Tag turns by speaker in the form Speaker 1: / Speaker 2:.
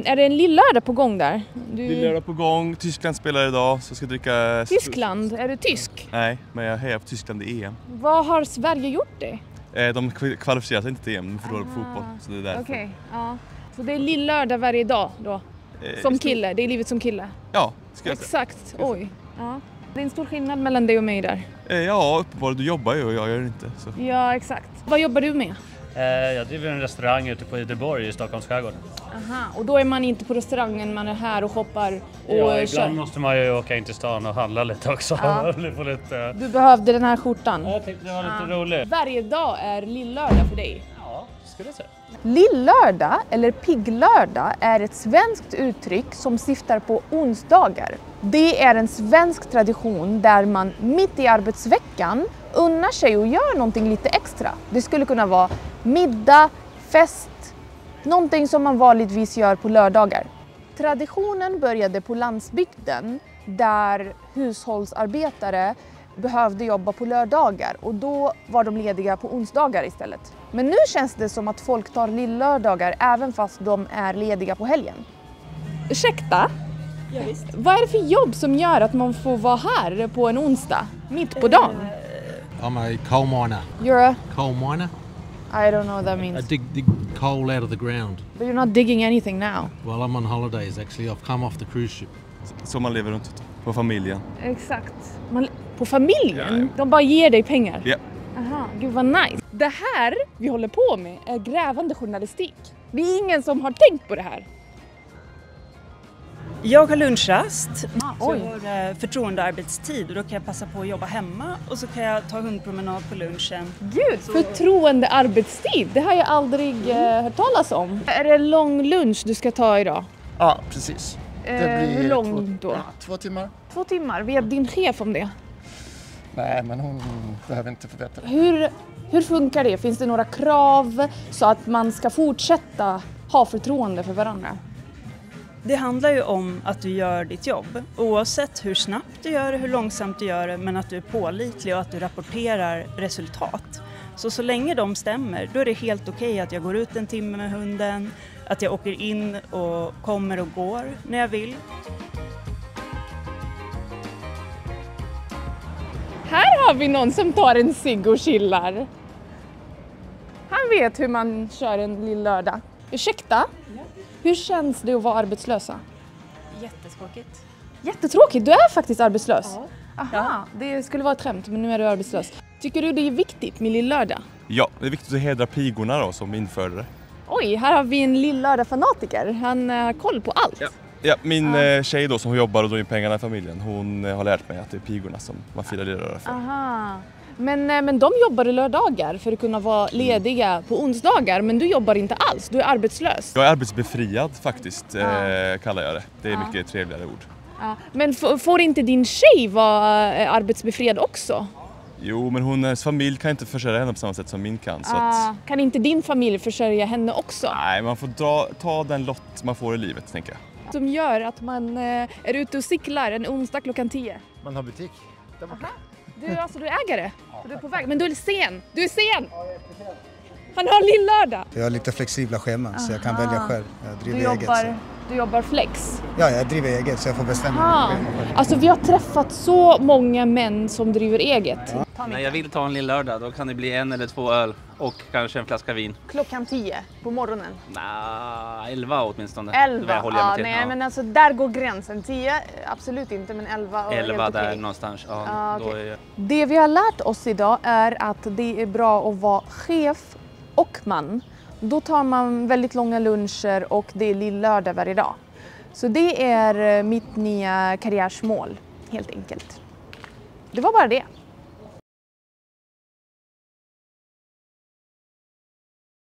Speaker 1: Är det en lillördag på gång där?
Speaker 2: Lillördag på gång, Tyskland spelar idag så jag ska dricka...
Speaker 1: Tyskland? Är du tysk?
Speaker 2: Nej, men jag hejar på Tyskland i EM.
Speaker 1: Vad har Sverige gjort det?
Speaker 2: De kvalificerar sig inte till EM, de förlorar på fotboll. Så det är därför.
Speaker 1: Okej, ja. Så det är lillördag varje dag då? Som kille, det är livet som kille?
Speaker 2: Ja, ska jag säga.
Speaker 1: Exakt, oj. Ja. Det är en stor skillnad mellan dig och mig där.
Speaker 2: Ja, uppenbarligen. Du jobbar ju och jag gör det inte. Så.
Speaker 1: Ja, exakt. Vad jobbar du med?
Speaker 3: Jag driver en restaurang ute på Göteborg i Stockholms skärgård.
Speaker 1: Aha, och då är man inte på restaurangen, man är här och shoppar och
Speaker 3: ibland
Speaker 1: kör.
Speaker 3: måste man ju åka in till stan och handla lite också.
Speaker 1: Ja.
Speaker 3: lite...
Speaker 1: Du behövde den här skjortan.
Speaker 3: Jag tyckte det var lite roligt.
Speaker 1: Varje dag är lillördag för dig.
Speaker 3: Ja, skulle jag säga.
Speaker 1: Lillördag eller pigglördag är ett svenskt uttryck som syftar på onsdagar. Det är en svensk tradition där man mitt i arbetsveckan unnar sig och gör någonting lite extra. Det skulle kunna vara middag, fest, någonting som man vanligtvis gör på lördagar. Traditionen började på landsbygden där hushållsarbetare behövde jobba på lördagar och då var de lediga på onsdagar istället. Men nu känns det som att folk tar lillördagar även fast de är lediga på helgen. Ursäkta?
Speaker 4: Ja, visst.
Speaker 1: Vad är det för jobb som gör att man får vara här på en onsdag, mitt på dagen?
Speaker 5: I'm a coal miner.
Speaker 1: You're a...
Speaker 5: Coal miner?
Speaker 1: I don't know what that means.
Speaker 5: I dig coal out of the ground.
Speaker 1: But you're not digging anything now.
Speaker 5: Well, I'm on holidays actually. I've come off the cruise ship.
Speaker 2: Så man lever runt på familjen.
Speaker 1: Exakt. På familjen? Ja. De bara ger dig pengar?
Speaker 2: Ja.
Speaker 1: Aha, gud vad nice. Det här vi håller på med är grävande journalistik. Det är ingen som har tänkt på det här.
Speaker 4: Jag har lunchrast, så
Speaker 1: oj.
Speaker 4: jag har förtroendearbetstid och då kan jag passa på att jobba hemma och så kan jag ta hundpromenad på lunchen.
Speaker 1: Gud, förtroendearbetstid, det har jag aldrig hört talas om. Är det lång lunch du ska ta idag?
Speaker 6: Ja, precis. Det blir
Speaker 1: hur lång då?
Speaker 6: 2 timmar.
Speaker 1: 2 timmar, vet din chef om det?
Speaker 6: Nej, men hon behöver inte få veta det.
Speaker 1: Hur funkar det? Finns det några krav så att man ska fortsätta ha förtroende för varandra?
Speaker 4: Det handlar ju om att du gör ditt jobb, oavsett hur snabbt du gör det, hur långsamt du gör det, men att du är pålitlig och att du rapporterar resultat. Så länge de stämmer, då är det helt okej att jag går ut en timme med hunden, att jag åker in och kommer och går när jag vill.
Speaker 1: Här har vi någon som tar en cigg och chillar. Han vet hur man kör en lillördag. Ursäkta? Hur känns det att vara arbetslösa?
Speaker 7: Jättetråkigt.
Speaker 1: Jättetråkigt, du är faktiskt arbetslös.
Speaker 7: Ja.
Speaker 1: Aha,
Speaker 7: Ja.
Speaker 1: det skulle vara ett skämt men nu är du arbetslös. Tycker du det är viktigt med lillördag?
Speaker 2: Ja, det är viktigt att hedra pigorna då som införde det.
Speaker 1: Oj, här har vi en lillördag-fanatiker. Han har koll på allt.
Speaker 2: Ja, min tjej då som jobbar och drar in pengarna i familjen, hon har lärt mig att det är pigorna som man firar lillördag för.
Speaker 1: Aha. Men de jobbar i lördagar för att kunna vara lediga på onsdagar, men du jobbar inte alls, du är arbetslös.
Speaker 2: Jag är arbetsbefriad faktiskt, kallar jag det. Det är mycket trevligare ord.
Speaker 1: Ja. Men får inte din tjej vara arbetsbefriad också?
Speaker 2: Jo, men hennes familj kan inte försörja henne på samma sätt som min kan. Så att...
Speaker 1: Kan inte din familj försörja henne också?
Speaker 2: Nej, man får ta den lott man får i livet, tänker jag.
Speaker 1: Som gör att man är ute och cyklar en onsdag klockan 10.
Speaker 6: Man har butik där borta.
Speaker 1: Du är ägare? Ja, du är på väg. Men du är sen! Du är sen! Han har lillördag!
Speaker 8: Jag har lite flexibla scheman så jag kan välja själv. Jag driver eget.
Speaker 1: Du jobbar flex?
Speaker 8: Ja, jag driver eget så jag får bestämma mig själv.
Speaker 1: Alltså vi har träffat så många män som driver eget.
Speaker 8: Ja.
Speaker 9: När jag vill ta en lillördag då kan det bli 1 eller 2 öl och kanske en flaska vin.
Speaker 1: Klockan 10 på morgonen?
Speaker 9: Nej, 11 åtminstone.
Speaker 1: 11? Nej, men alltså där går gränsen. 10 absolut inte, men 11 är
Speaker 9: 11
Speaker 1: helt
Speaker 9: där
Speaker 1: okej.
Speaker 9: någonstans.
Speaker 1: Okay. Det vi har lärt oss idag är att det är bra att vara chef och man. Då tar man väldigt långa luncher och det är lillördag varje dag. Så det är mitt nya karriärsmål, helt enkelt. Det var bara det.